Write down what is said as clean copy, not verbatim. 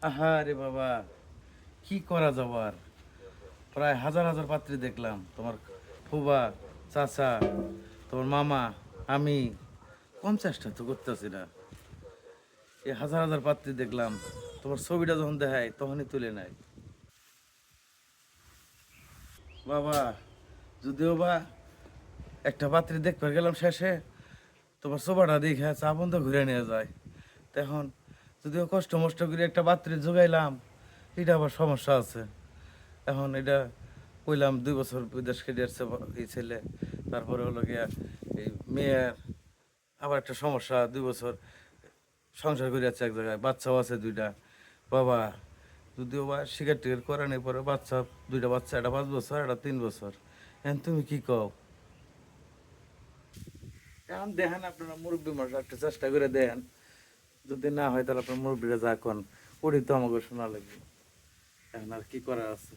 আহারে বাবা, কি করা যাবার। প্রায় হাজার হাজার পাত্রী দেখলাম, তোমার ফুবা, চাচা, তোমার মামা, আমি। কম চেষ্টা তো করতেছি না। এই হাজার হাজার পাত্রী দেখলাম, তোমার ছবিটা যখন দেখায় তখনই তুলে নেয়। বাবা, যদিও বা একটা পাত্রী দেখতে গেলাম শেষে, তোমার সোফাটা দেখে চা বন্ধ ঘুরে নিয়ে যায়। তখন যদিও কষ্ট মষ্ট করে একটা পাত্রী জোগাইলাম, এটা আবার সমস্যা আছে। এখন এটা কইলাম 2 বছর বিদেশ খেটে আসছে এই ছেলে, তারপরে হলো গিয়া এই মেয়ের আবার একটা সমস্যা, 2 বছর সংসার করে আছে এক জায়গায়, বাচ্চাও আছে 2টা। বাবা, যদিও বা শিকার টিকার করানোর পরে বাচ্চা, 2টা বাচ্চা, একটা 5 বছর, একটা 3 বছর। এখন তুমি কি কও? এখন দেখেন, আপনারা মুরব্বী মানুষ, একটা চেষ্টা করে দেখেন। যদি না হয় তাহলে আপনার মুরব্বীরা যা কন ওটাই তো আমাকে শোনা লাগবে। এখন আর কি করার আছে?